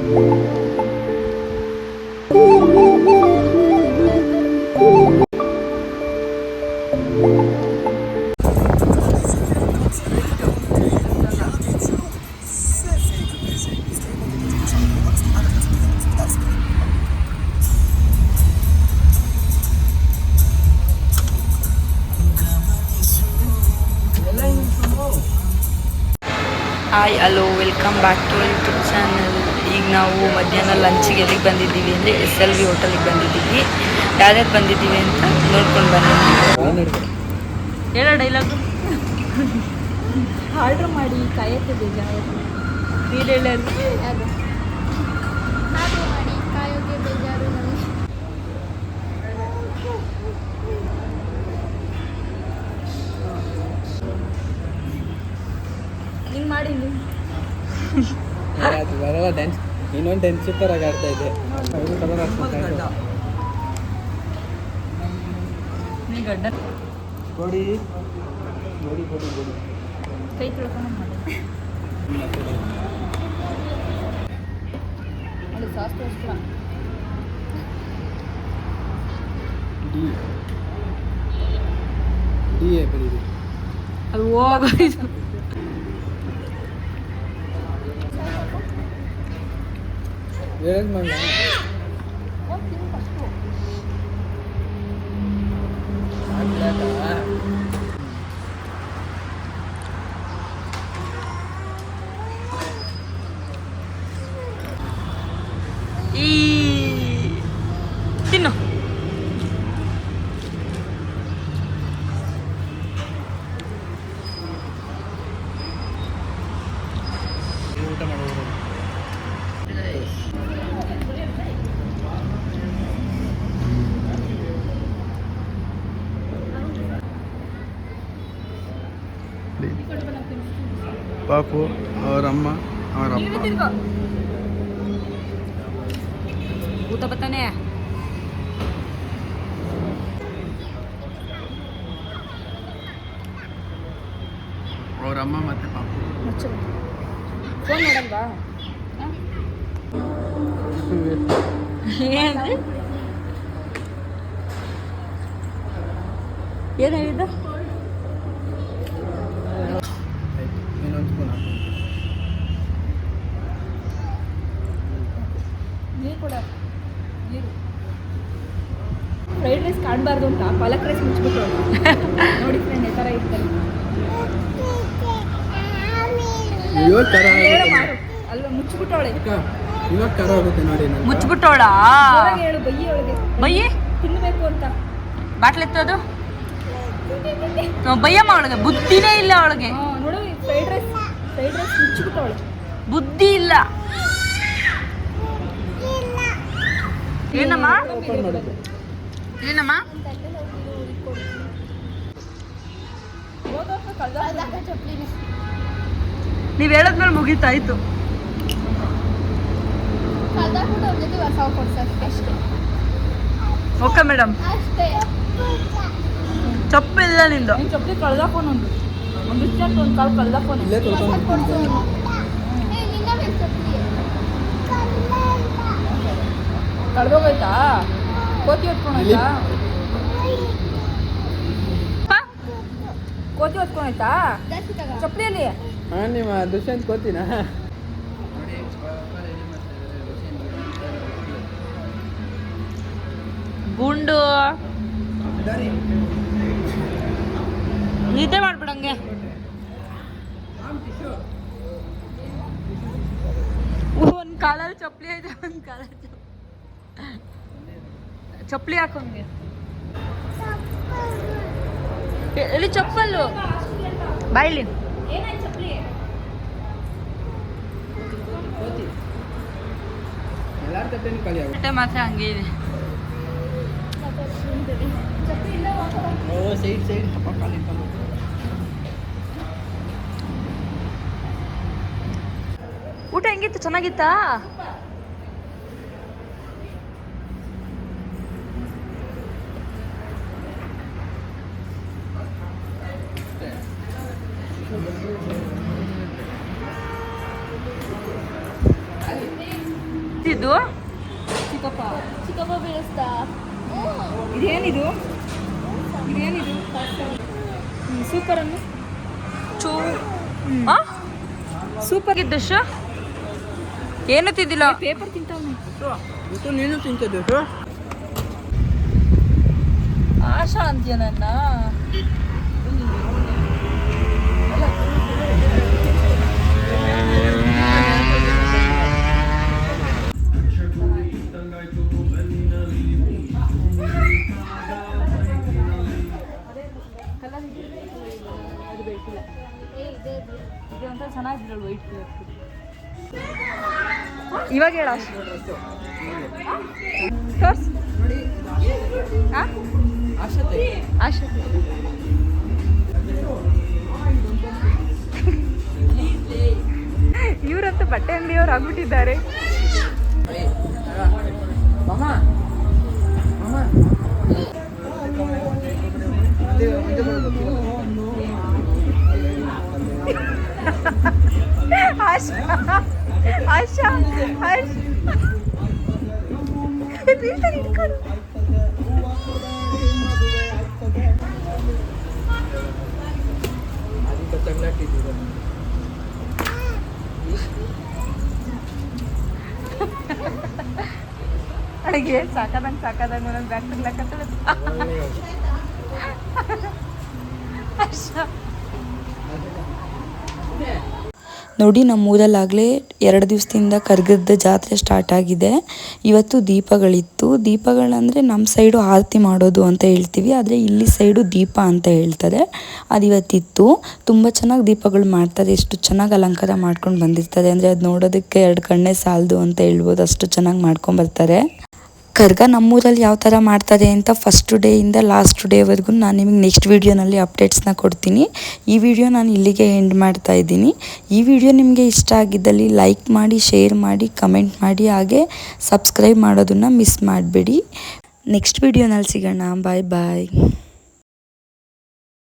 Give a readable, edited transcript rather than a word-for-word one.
Hi hello welcome back to YouTube channel. ಈಗ ನಾವು ಮಧ್ಯಾಹ್ನ ಲಂಚಿಗೆ ಎಲ್ಲಿಗೆ ಬಂದಿದ್ದೀವಿ ಅಂದರೆ SLV ಹೋಟೆಲಿಗೆ ಬಂದಿದ್ದೀವಿ. ಯಾವ್ಯಾವ್ದು ಬಂದಿದ್ದೀವಿ ಅಂತ ನೋಡ್ಕೊಂಡು ಬಂದಿದ್ದೀವಿ. ಹೇಳೋ ಡೈಲಾಗು. ಆರ್ಡ್ರ್ ಮಾಡಿ ಕಾಯಕ್ಕೆ ಬೇಜಾರು. ನೀನು ಹೇಳೋದು ಯಾವುದು ಆರ್ಡ್ರ್ ಮಾಡಿ ಕಾಯೋಕ್ಕೆ ಬೇಜಾರು ನನಗೆ. ಹಿಂಗೆ ಮಾಡಿ ಬರಲ್ಲ ಡ್ಯಾನ್ಸ್. ಇನ್ನೊಂದು ಡ್ಯಾನ್ಸ್ ಸೂಪರ್ ಆಗಿ ಆಡ್ತಾ ಇದೆ. ನೀ ಗಡ್ಡ ಕೊಡಿ ಕೊಡಿ ಕೊಡಿ ಕೊಡಿ ಕೈ ತೊಳ್ಕೊಂಡು ಮಾಡಿ ಅದು ಸಾಸ್ ತೋರಿಸ್ತೀರ. ಡಿ ಬರೀರಿ. ಅದು ಹೋಗೋದು. ಹೇಳೋದು ಮಾಡಲ ಈ ತಿನ್ನು. ಊಟ ಮಾಡೋದು ಪಾಪು ಅವ್ರ ಅಮ್ಮ ಅವ್ರ ಅಪ್ಪ. ಊಟ ಬತ್ತಾನೆ. ಅವ್ರ ಅಮ್ಮ ಮತ್ತೆ ಪಾಪು. ಫೋನ್ ಮಾಡಲ್ವಾ? ಏನು ಹೇಳಿದ್ದು? ಇನ್ನೊಂದು ಸ್ಪೂನ್ ಹಾಕು. ನೀರು ಕೂಡ ನೀರು. ಫ್ರೈಡ್ ರೈಸ್ ಕಾಣಬಾರ್ದು ಅಂತ ಪಾಲಕ್ ರೈಸ್ ಮುಚ್ಚಿಬಿಟ್ಟು ನೋಡಿ ಫ್ರೆಂಡ್ ಈ ಥರ ಇರ್ತಾರೆ. ಇವಾಗ ಖಾರ ಮಾಡು ಅಲ್ವಾ ಮುಚ್ಚಿಬಿಟ್ಟವಳೆ. ಇವಾಗ ಖಾರ ಆಗುತ್ತೆ ನೋಡಿ. ಮುಚ್ಚಿಬಿಟ್ಟೋಳ ಹೇಳು ಬಯ್ಯಿ ಒಳಗೆ ಬಯ್ಯಿ ತಿನ್ನಬೇಕು ಅಂತ. ಬಾಟ್ಲ್ ಎತ್ತೋದು ಬಯ್ಯಮ್ಮ ಅವಳಿಗೆ ಬುದ್ಧಿನೇ ಇಲ್ಲ. ಅವಳಿಗೆ ನೋಡು ಫ್ರೈಡ್ ರೈಸ್ ಮುಚ್ಚಿಬಿಟ್ಟವಳೆ. ಬುದ್ಧಿ ಇಲ್ಲ. ಏನಮ್ಮ ಏನಮ್ಮ ನೀವು ಹೇಳದ್ಮೇಲೆ ಮುಗೀತಾಯ್ತು. Okay madam. ಚಪ್ಪಿಲ್ಲ ನಿಂದು. ಚಪ್ಪಲಿ ಕಳ್ದಾಕೋನು ಒಂದು ಇಷ್ಟ ಒಂದು ಕಾಲು ಕಳ್ದಾಕೋನು. ಇಲ್ಲೇ ತೊಳ್ಕೊಂಡು ಕಳ್ದೋಗೋಯ್ತಾ? ಕೋತಿ ಹೊತ್ಕೊಂಡೋಯ್ತಾ? ಕೋತಿ ಹೊತ್ಕೊಂಡೋಯ್ತಾ ಚಪ್ಪಲಿಯಲ್ಲಿ? ಹಾಂ ನಿಮ್ಮ ದುಷ್ಯಂತ್ ಕೋತಿನಾ? ಗುಂಡು ನಿದ್ದೆ ಮಾಡ್ಬಿಡಂಗೆ. ಒಂದು ಕಾಲಲ್ಲಿ ಚಪ್ಪಲಿ ಐತೆ, ಒಂದು ಕಾಲಲ್ಲಿ ಚಪ್ಪಲಿ ಹಾಕೋಂಗೆ. ಎಲ್ಲಿ ಚಪ್ಪಲ್ಲು ಬಾಯ್ಲಿ ಎಲ್ಲಾರ ತಪ್ಪೇನು ಖಾಲಿ ಆಗುತ್ತೆ. ಮಾತ್ರ ಹಂಗೆ ಇದೆ. ಸೈಡ್ ಸ್ವಲ್ಪ ಖಾಲಿ ಇತ್ತು. ಊಟ ಹೆಂಗಿತ್ತು? ಚೆನ್ನಾಗಿತ್ತಾ? ಸಿದ್ದು? ಚಿಕ್ಕಪ್ಪ ಬೀಳಿಸ್ತಾ. ಇದೇನಿದು ಸೂಪರ್ ಅನ್ನು ಚೂ ಸೂಪರ್ ದಶ ಏನು ತಿಂದಿಲ್ಲ. ಪೇಪರ್ ತಿಂತಾವನೆ. ನೀನು ತಿಂತಿದ್ದೆ ಆಶಾ ಅಂತೀಯ ನನ್ನ? ಚೆನ್ನಾಗಿರಲ್ಲ ವೈಟ್ ಕಲರ್. ಇವಾಗ ಹೇಳ ತೋರ್ಸ್. ಆಶಾ ಇವರಂತೂ ಬಟ್ಟೆ ಅಂಗಡಿಯವ್ರು ಆಗ್ಬಿಟ್ಟಿದ್ದಾರೆ. ಆಶಾ ಆಶಾ ಬೀಳ್ತಾರೆ ಇಟ್ಕೊಂಡು. ಅಡಿಗೆ ಸಾಕಾದಂಗೆ ಒಂದೊಂದು ಬ್ಯಾಗ್ ತಗ್ಲಾಕತ್ತಳ. ನೋಡಿ, ನಮ್ಮ ಊರಲ್ಲಾಗಲೇ 2 ದಿವಸದಿಂದ ಕರ್ಗದ ಜಾತ್ರೆ ಸ್ಟಾರ್ಟ್ ಆಗಿದೆ. ಇವತ್ತು ದೀಪಗಳಿತ್ತು. ದೀಪಗಳಂದರೆ ನಮ್ಮ ಸೈಡು ಆರತಿ ಮಾಡೋದು ಅಂತ ಹೇಳ್ತೀವಿ, ಆದರೆ ಇಲ್ಲಿ ಸೈಡು ದೀಪ ಅಂತ ಹೇಳ್ತಾರೆ. ಅದು ಇವತ್ತಿತ್ತು. ತುಂಬ ಚೆನ್ನಾಗಿ ದೀಪಗಳು ಮಾಡ್ತಾರೆ. ಎಷ್ಟು ಚೆನ್ನಾಗಿ ಅಲಂಕಾರ ಮಾಡ್ಕೊಂಡು ಬಂದಿರ್ತಾರೆ ಅಂದರೆ ಅದು ನೋಡೋದಕ್ಕೆ 2 ಕಣ್ಣೇ ಸಾಲದು ಅಂತ ಹೇಳ್ಬೋದು, ಅಷ್ಟು ಚೆನ್ನಾಗಿ ಮಾಡ್ಕೊಂಬರ್ತಾರೆ. ಕರ್ಗ ನಮ್ಮೂರಲ್ಲಿ ಯಾವ ಥರ ಮಾಡ್ತಾರೆ ಅಂತ ಫಸ್ಟ್ ಡೇಯಿಂದ ಲಾಸ್ಟ್ ಡೇವರೆಗೂ ನಾನು ನಿಮಗೆ ನೆಕ್ಸ್ಟ್ ವೀಡಿಯೋನಲ್ಲಿ ಅಪ್ಡೇಟ್ಸ್ನ ಕೊಡ್ತೀನಿ. ಈ ವಿಡಿಯೋ ನಾನು ಇಲ್ಲಿಗೆ ಎಂಡ್ ಮಾಡ್ತಾ ಇದ್ದೀನಿ. ಈ ವಿಡಿಯೋ ನಿಮಗೆ ಇಷ್ಟ ಆಗಿದ್ದಲ್ಲಿ ಲೈಕ್ ಮಾಡಿ, ಶೇರ್ ಮಾಡಿ, ಕಮೆಂಟ್ ಮಾಡಿ, ಹಾಗೆ ಸಬ್ಸ್ಕ್ರೈಬ್ ಮಾಡೋದನ್ನು ಮಿಸ್ ಮಾಡಬೇಡಿ. ನೆಕ್ಸ್ಟ್ ವಿಡಿಯೋನಲ್ಲಿ ಸಿಗೋಣ. ಬಾಯ್ ಬಾಯ್.